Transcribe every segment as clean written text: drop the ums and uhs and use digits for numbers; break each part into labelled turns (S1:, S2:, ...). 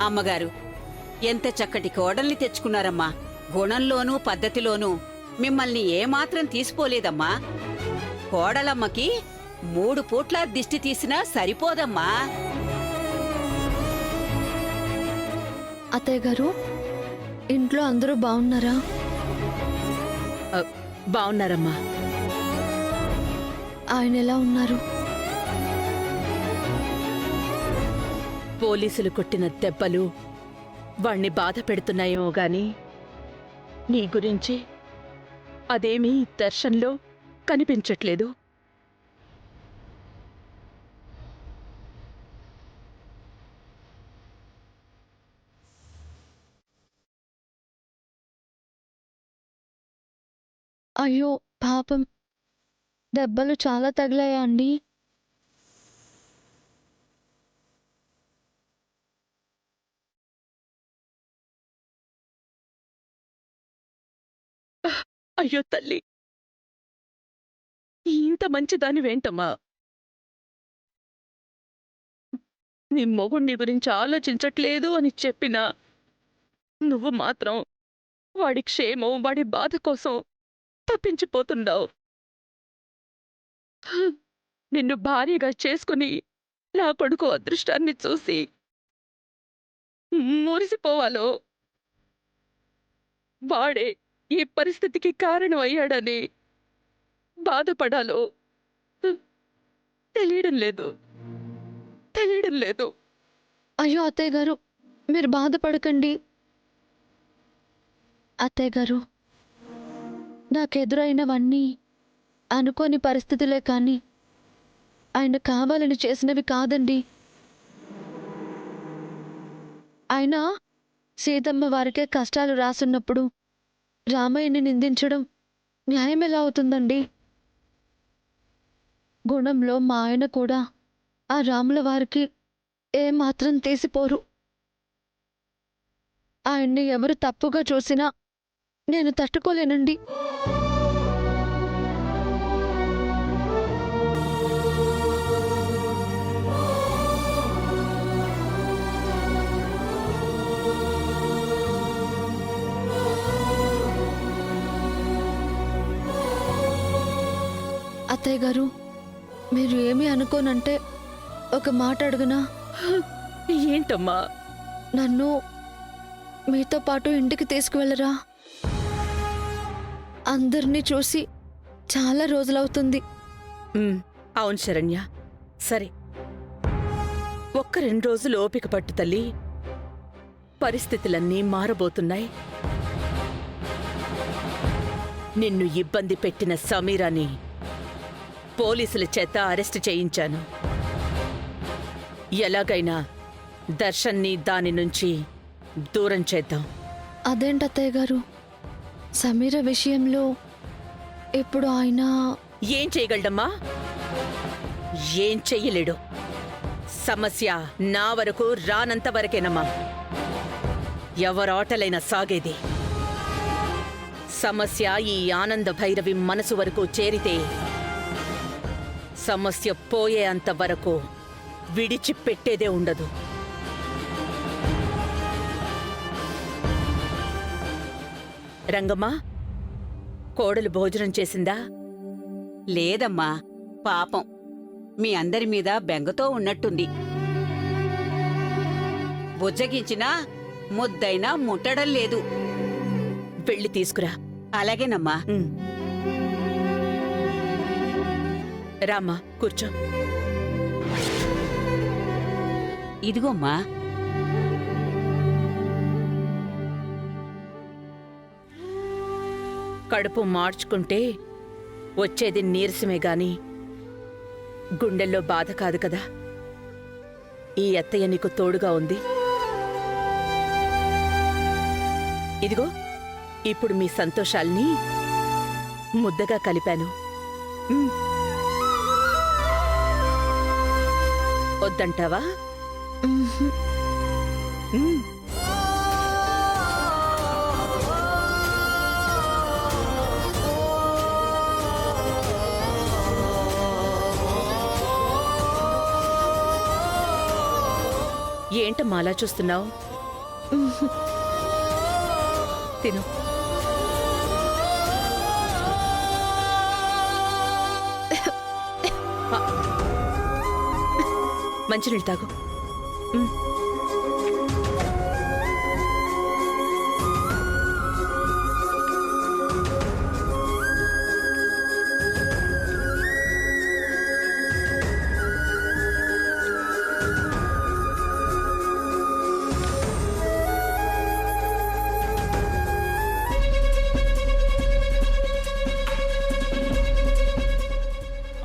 S1: అమ్మగారు, ఎంత చక్కటి కోడల్ని తెచ్చుకున్నారమ్మా. గుణంలోనూ పద్ధతిలోనూ మిమ్మల్ని ఏమాత్రం తీసిపోలేదమ్మా. కోడలమ్మకి 3 పూట్ల దిష్టి తీసినా సరిపోదమ్మా.
S2: అత్తయ్య గారు, ఇంట్లో అందరూ బాగున్నారా?
S3: బావున్నారమ్మా.
S2: ఆయన ఎలా ఉన్నారు?
S3: పోలీసులు కొట్టిన దెబ్బలు వాణ్ణి బాధ పెడుతున్నాయేమో గాని నీ గురించి అదేమీ దర్శన్లో కనిపించట్లేదు.
S2: అయ్యో పాపం, దెబ్బలు చాలా తగిలాయా అండి?
S3: అయ్యో తల్లి, ఇంత మంచిదానివేంటమ్మా? నీ మొగుడు నీ గురించి ఆలోచించట్లేదు అని చెప్పినా నువ్వు మాత్రం వాడి క్షేమం, వాడి బాధ కోసం తప్పించిపోతున్నావు. నిన్ను భార్యగా చేసుకుని నా కొడుకు అదృష్టాన్ని చూసి మురిసిపోవాలో, వాడే ఈ పరిస్థితికి కారణం అయ్యాడని బాధపడాలో తెలియడం లేదు.
S2: అయ్యో అత్తయ్య గారు, మీరు బాధపడకండి. అత్తయ్య గారు, నాకెదురైనవన్నీ అనుకోని పరిస్థితులే కానీ ఆయన కావాలని చేసినవి కాదండి. ఆయన సీతమ్మ వారికే కష్టాలు రాసున్నప్పుడు రామయ్యని నిందించడం న్యాయం ఎలా అవుతుందండి? గుణంలో మా ఆయన కూడా ఆ రాముల వారికి ఏమాత్రం తీసిపోరు. ఆయన్ని ఎవరు తప్పుగా చూసినా నేను తట్టుకోలేనండి. అత్తయ్య గారు, మీరు ఏమీ అనుకోనంటే ఒక మాట అడుగునా?
S3: ఏంటమ్మా?
S2: నన్ను మీతో పాటు ఇంటికి తీసుకువెళ్ళరా? అందరినీ చూసి చాలా రోజులవుతుంది.
S3: అవును శరణ్య, సరే, ఒక్క 2 రోజులు ఓపిక పట్టు తల్లి. పరిస్థితులన్నీ మారబోతున్నాయి. నిన్ను ఇబ్బంది పెట్టిన సమీరాని పోలీసుల చేత అరెస్టు చేయించాను. ఎలాగైనా దర్శన్ని దాని నుంచి దూరం చేద్దాం.
S2: అదేంటత్తయ్య గారు, సమీర విషయంలో ఇప్పుడు ఆయన
S3: ఏం చేయగలడమ్మా? ఏం చెయ్యలేడు. సమస్య నా వరకు రానంత వరకేనమ్మా. ఎవరాటలైనా సాగేది. సమస్య ఈ ఆనంద భైరవి మనసు వరకు చేరితే సమస్య పోయే అంతవరకు విడిచిపెట్టేదే ఉండదు. రంగమ్మా, కోడలు భోజనం చేసిందా?
S1: లేదమ్మా, పాపం మీ అందరి మీద బెంగతో ఉన్నట్టుంది. బుజ్జగించినా ముద్దైనా ముట్టడం లేదు.
S3: వెళ్ళి తీసుకురా.
S1: అలాగేనమ్మా.
S3: రామ్మా, కూర్చో.
S1: ఇదిగోమ్మా.
S3: కడుపు మార్చుకుంటే వచ్చేది నీరసమే గాని గుండెల్లో బాధ కాదు కదా. ఈ అత్తయ్య నీకు తోడుగా ఉంది. ఇదిగో, ఇప్పుడు మీ సంతోషాల్ని ముద్దగా కలిపాను. వద్దంటావా? ఏంటమ్మా అలా చూస్తున్నావు? తిను. మంచినీళ్ళు తాగు.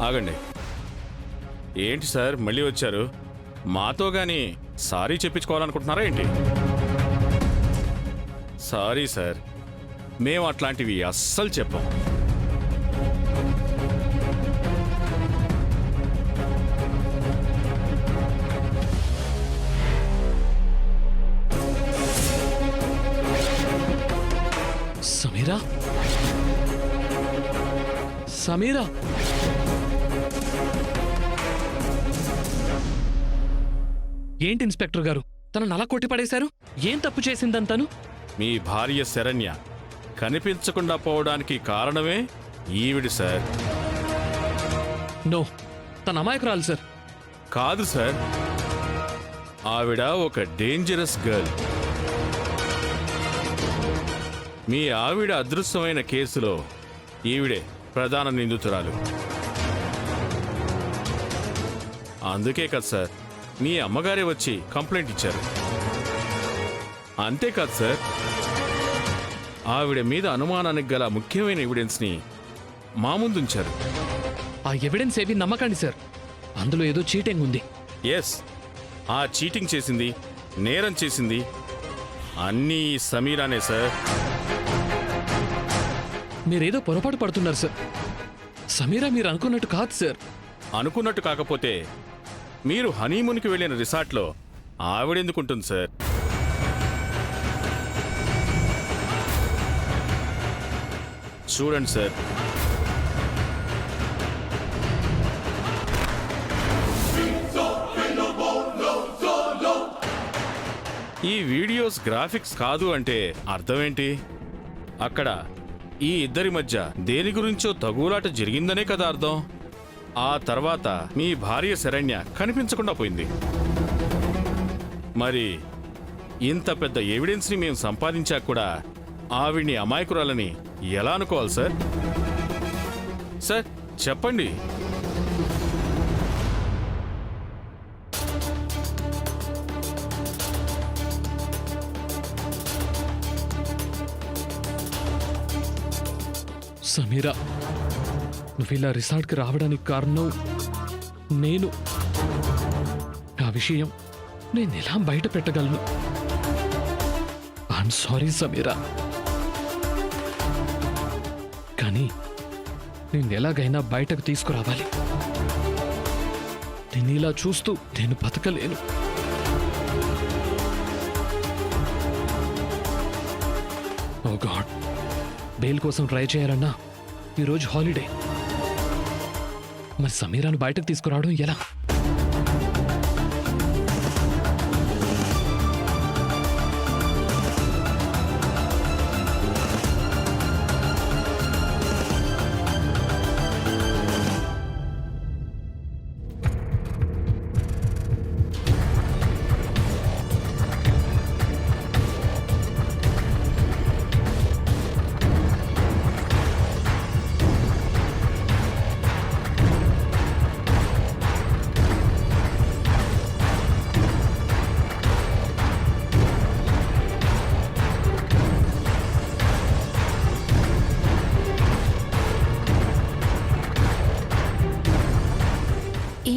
S4: ఆగండి. ఏంటి సార్ మళ్ళీ వచ్చారు? మాతో గాని సారీ చెప్పించుకోవాలనుకుంటున్నారా ఏంటి? సారీ సార్, మేము అట్లాంటివి అస్సలు చెప్పం.
S5: సమీరా, సమీరా, ఏంటి ఇన్స్పెక్టర్ గారు తనను అలా కొట్టి పడేశారు? ఏం తప్పు చేసిందంతాను?
S4: మీ భార్య శరణ్య కనిపించకుండా పోవడానికి కారణమే ఈవిడి సార్.
S5: నో, తన అమాయకురాలు సార్.
S4: కాదు సార్, ఆవిడ ఒక డేంజరస్ గర్ల్. మీ ఆవిడ అదృశ్యమైన కేసులో ఈవిడే ప్రధాన నిందితురాలు. అందుకే కదా సార్ మీ అమ్మగారే వచ్చి కంప్లైంట్ ఇచ్చారు. అంతేకాదు సార్, ఆవిడ మీద అనుమానానికి గల ముఖ్యమైన ఎవిడెన్స్ని మా ముందుంచారు.
S5: ఆ ఎవిడెన్స్ ఏవి నమ్మకండి సార్, అందులో ఏదో చీటింగ్ ఉంది.
S4: ఎస్, ఆ చీటింగ్ చేసింది, నేరం చేసింది అన్నీ సమీరానే సార్.
S5: మీరేదో పొరపాటు పడుతున్నారు సార్. సమీరా మీరు అనుకున్నట్టు కాదు సార్.
S4: అనుకున్నట్టు కాకపోతే మీరు హనీమూన్కి వెళ్ళిన రిసార్ట్లో ఆవిడెందుకుంటుంది సార్? చూడండి సార్, ఈ వీడియోస్ గ్రాఫిక్స్ కాదు అంటే అర్థమేంటి? అక్కడ ఈ ఇద్దరి మధ్య దేని గురించో తగులాట జరిగిందనే కదా అర్థం. ఆ తర్వాత మీ భార్య శరణ్య కనిపించకుండా పోయింది. మరి ఇంత పెద్ద ఎవిడెన్స్ని మేము సంపాదించాక కూడా ఆవిడ్ని అమాయకురాలని ఎలా అనుకోవాలి సార్? సార్ చెప్పండి.
S5: సమీరా, నువ్వు ఇలా రిసార్ట్కి రావడానికి కారణం నేను. ఆ విషయం నేను ఎలా బయట పెట్టగలను? ఐఎమ్ సారీ సమీరా, కానీ నేను ఎలాగైనా బయటకు తీసుకురావాలి. నేను ఇలా చూస్తూ నేను బతకలేను. ఓ గాడ్, బెయిల్ కోసం ట్రై చేయాలన్నా ఈరోజు హాలిడే. మరి సమీరాను బయటకు తీసుకురావడం ఎలా?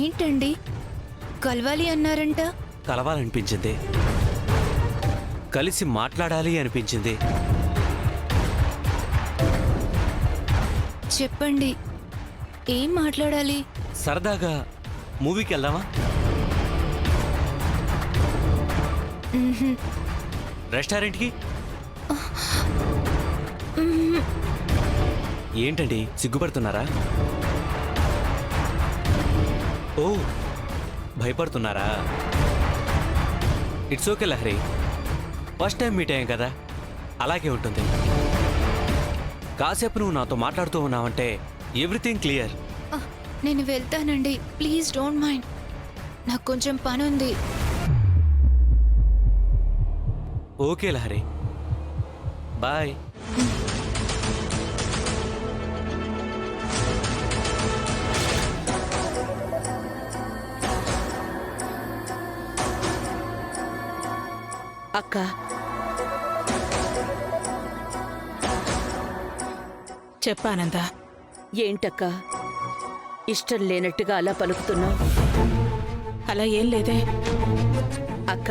S6: ఏంటండి కలవాలి అన్నారంట?
S7: కలవాలనిపించింది, కలిసి మాట్లాడాలి అనిపించింది.
S6: చెప్పండి, ఏం మాట్లాడాలి?
S7: సరదాగా మూవీకి వెళ్దామా? రెస్టారెంట్కి? ఏంటండి సిగ్గుపడుతున్నారా? ఓ, భయపడుతున్నారా? It's okay Lahari, first time meet అయ్యాం కదా, అలాగే ఉంటుంది. కాసేపు నువ్వు నాతో మాట్లాడుతూ ఉన్నావంటే ఎవ్రీథింగ్ క్లియర్.
S6: నేను వెళ్తానండి, ప్లీజ్ డోంట్ మైండ్. నాకు కొంచెం పని ఉంది.
S7: Okay Lahari, bye.
S3: అక్క, చెప్పానందా?
S1: ఏంటక్క ఇష్టం లేనట్టుగా అలా పలుకుతున్నావు?
S3: అలా ఏం లేదే.
S1: అక్క,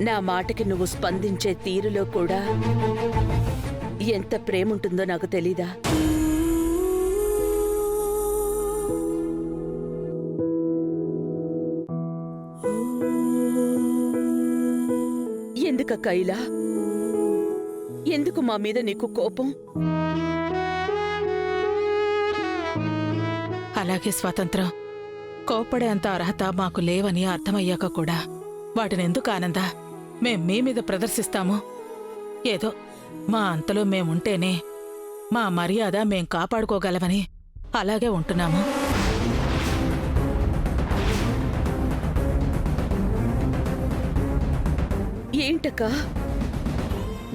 S1: నా మాటకి నువ్వు స్పందించే తీరులో కూడా ఎంత ప్రేముంటుందో నాకు తెలీదా? ఎందుకక్క ఇలా? ఎందుకు మా మీద నీకు కోపం?
S3: అలాగే స్వాతంత్రం, కోప్పడే అంత అర్హత మాకు లేవని అర్థమయ్యాక కూడా వాటినెందుకు ఆనందా మేం మీ మీద ప్రదర్శిస్తాము? ఏదో మా అంతలో మేముంటేనే మా మర్యాద మేం కాపాడుకోగలమని అలాగే ఉంటున్నాము.
S1: ఏంటక్క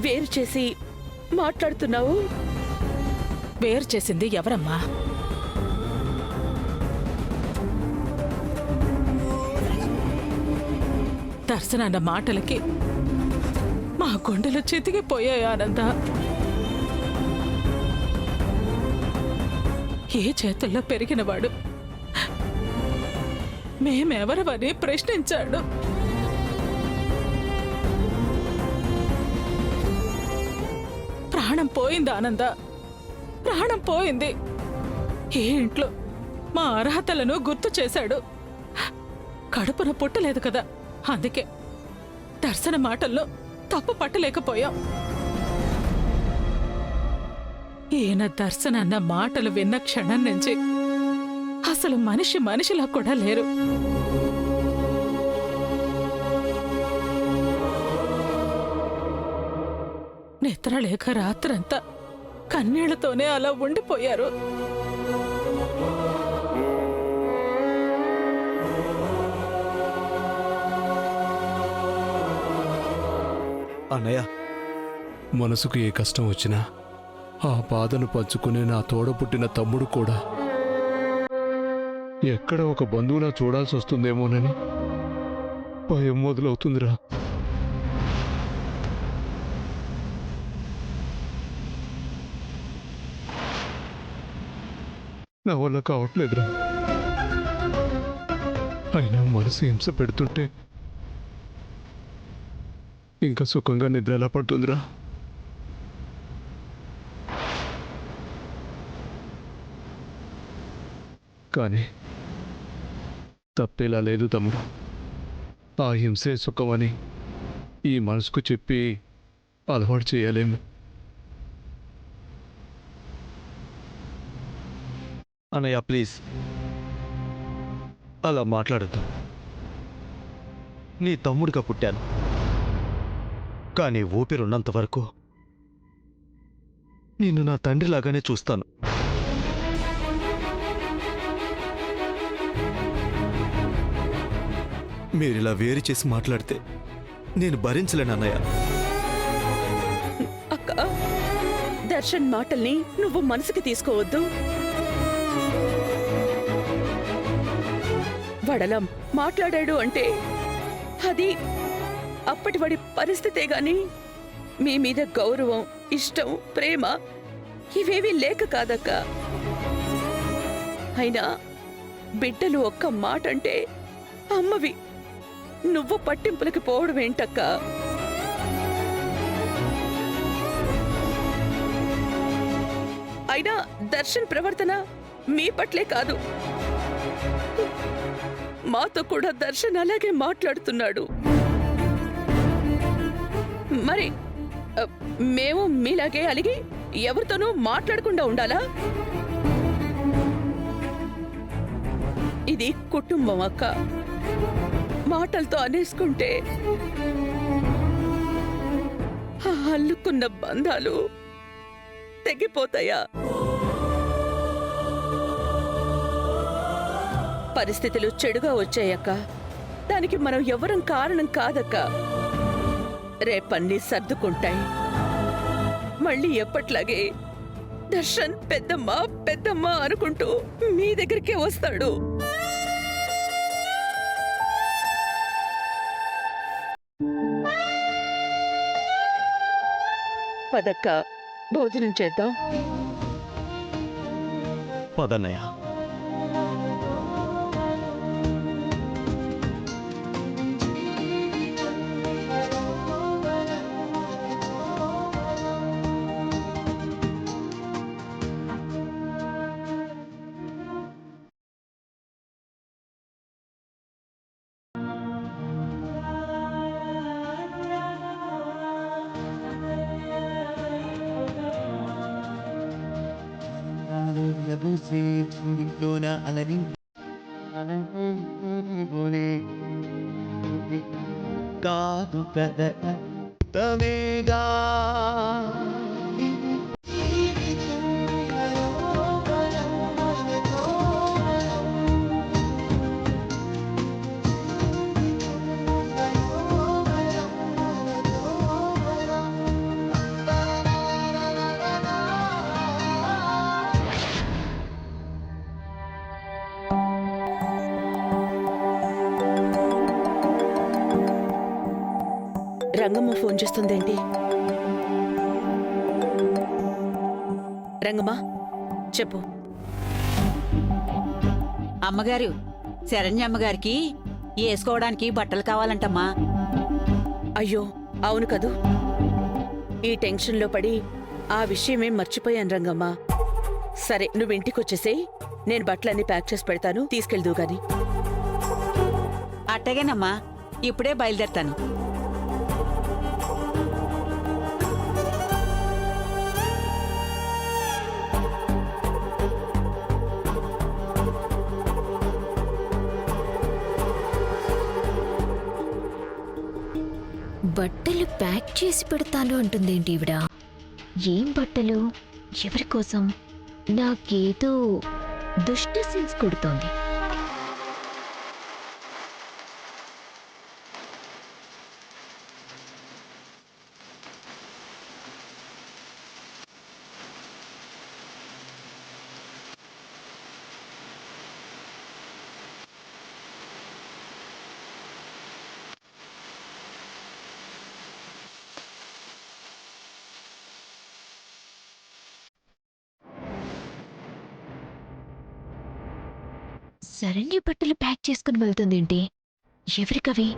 S1: వేరు చేసి మాట్లాడుతున్నావు?
S3: వేరు చేసింది ఎవరమ్మా? దర్శనన్న మాటలకి మా గుండెలు చితికిపోయాయి ఆనంద. ఏ చేతుల్లో పెరిగినవాడు మేమెవరవని ప్రశ్నించాడు. ప్రాణం పోయింది ఆనంద, ప్రాణం పోయింది. ఏ ఇంట్లో మా అర్హతలను గుర్తు చేశాడు. కడుపున పుట్టలేదు కదా, అందుకే దర్శన మాటల్లో తప్పు పట్టలేకపోయాం. ఈయన దర్శన అన్న మాటలు విన్న క్షణం నుంచి అసలు మనిషిలా కూడా లేరు. నిద్రలేక రాత్రంతా కన్నీళ్లతోనే అలా ఉండిపోయారు.
S8: అన్నయ్య,
S5: మనసుకు ఏ కష్టం వచ్చినా ఆ బాధను పంచుకునే నా తోడపుట్టిన తమ్ముడు కూడా ఎక్కడ ఒక బంధువులా చూడాల్సి వస్తుందేమోనని భయం మొదలవుతుందిరా. నా వల్ల కావట్లేదురా. అయినా మనసు హింస పెడుతుంటే ఇంకా సుఖంగా నిద్ర ఎలా పడుతుందిరా? కానీ తప్పేలా లేదు తమ్ముడు. ఆ హింసే సుఖమని ఈ మనసుకు చెప్పి అలవాటు చేయలేము.
S8: అన్నయ్య ప్లీజ్ అలా మాట్లాడద్దు. నీ తమ్ముడిగా పుట్టాను, కానీ ఊపిరున్నంత వరకు నిన్ను నా తండ్రిలాగానే చూస్తాను. మీరిలా వేరు చేసి మాట్లాడితే నేను భరించలేను అన్నయ్య.
S1: అక్క, దర్శన్ మాటల్ని నువ్వు మనసుకి తీసుకోవద్దు. వడలం మాట్లాడాడు అంటే అది అప్పటి వాడి పరిస్థితే గాని మీ మీద గౌరవం, ఇష్టం, ప్రేమ ఇవేవీ లేక కాదక్క. అయినా బిడ్డలు ఒక్క మాట అంటే అమ్మవి నువ్వు పట్టింపులకి పోవడం ఏంటక్క? అయినా దర్శన్ ప్రవర్తన మీ పట్లే కాదు, మాతో కూడా దర్శన్ అలాగే మాట్లాడుతున్నాడు. మరి మేము మీలాగే అలిగి ఎవరితోనూ మాట్లాడకుండా ఉండాలా? ఇది కుటుంబం అక్క. మాటలతో అనేసుకుంటే ఉన్న బంధాలు తెగిపోతాయా? పరిస్థితులు చెడుగా వచ్చాయక్క. దానికి మనం ఎవరం కారణం కాదక్క. రేపన్నీ సర్దుకుంటాయి. మళ్ళీ ఎప్పట్లాగే దర్శన్ పెద్దమ్మ పెద్దమ్మ అనుకుంటూ మీ దగ్గరికే వస్తాడు. పదక్క, భోజనం చేద్దాం.
S8: పదన్నయ్య. కాదు తమేగా
S1: రంగమ్మ ఫోన్ చేస్తుందేంటి? రంగమ్మ, చెప్పు.
S9: అమ్మగారు, శరణ్యమ్మగారికి వేసుకోవడానికి బట్టలు కావాలంటమ్మా.
S1: అయ్యో అవును కదూ. ఈ టెన్షన్లో పడి ఆ విషయమేం మర్చిపోయాను రంగమ్మ. సరే, నువ్వు ఇంటికొచ్చేసేయ్. నేను బట్టలన్నీ ప్యాక్ చేసి పెడతాను, తీసుకెళ్దు గాని.
S9: అట్టగేనమ్మా, ఇప్పుడే బయలుదేరతాను.
S6: బట్టలు ప్యాక్ చేసి పెడతాను అంటుందేంటి ఈవిడ? ఏం బట్టలు? ఎవరి కోసం? నాకేదో దుష్ట సెన్స్ కొడుతోంది. శరణ్య బట్టలు ప్యాక్ చేసుకుని వెళ్తుందేంటి? ఎవరికవి?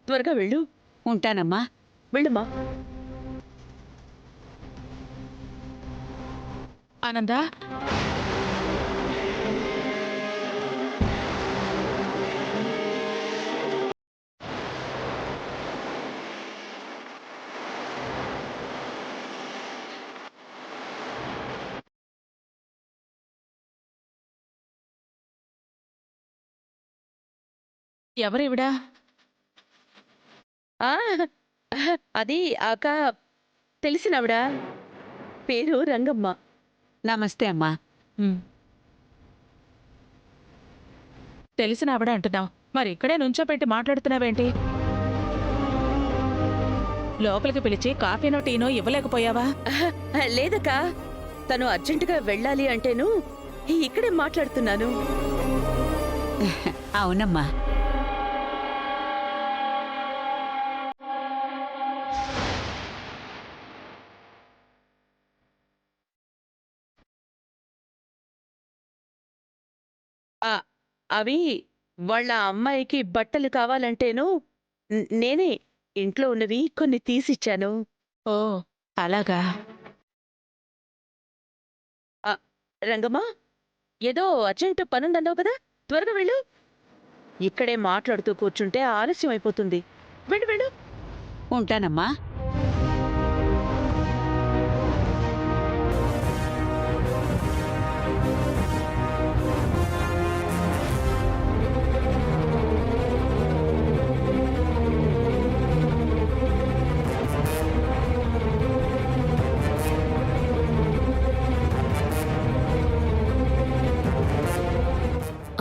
S1: త్వరగా వెళ్ళు.
S9: ఉంటానమ్మా.
S1: వెళ్ళమ్మా.
S3: ఆనందా, ఎవరివిడా?
S1: ఆ, అది ఆక తెలిసినవిడా. పేరు రంగమ్మ.
S9: నమస్తే అమ్మా.
S3: తెలిసిన ఆవిడ అంటున్నావు, మరి ఇక్కడే నుంచోపెట్టి మాట్లాడుతున్నావేంటి? లోపలికి పిలిచి కాఫీనో టీనో ఇవ్వలేకపోయావా?
S1: లేదక్క, తను అర్జెంటుగా వెళ్ళాలి అంటేను ఇక్కడే మాట్లాడుతున్నాను.
S9: అవునమ్మా.
S1: ఆ, అవి వాళ్ళ అమ్మాయికి బట్టలు కావాలంటేను నేనే ఇంట్లో ఉన్నవి కొన్ని తీసిచ్చాను.
S3: ఓ అలాగా.
S1: రంగమ్మా ఏదో అర్జెంటు పనుందన్నావు కదా, త్వరగా వెళ్ళు. ఇక్కడే మాట్లాడుతూ కూర్చుంటే ఆలస్యం అయిపోతుంది. వెళ్ళు వెళ్ళు.
S9: ఉంటానమ్మా.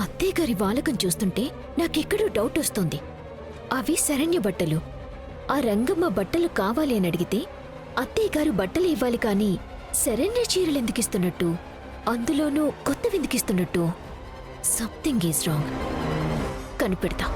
S6: అత్తయ్య గారి వాలకం చూస్తుంటే నాకెక్కడో డౌట్ వస్తుంది. అవి శరణ్య బట్టలు. ఆ రంగమ్మ బట్టలు కావాలి అని అడిగితే అత్తయ్య గారు బట్టలు ఇవ్వాలి కానీ శరణ్య చీరలు ఎందుకిస్తున్నట్టు, అందులోనూ కొత్తవెందుకిస్తున్నట్టు? Something is wrong. కనిపెడతా.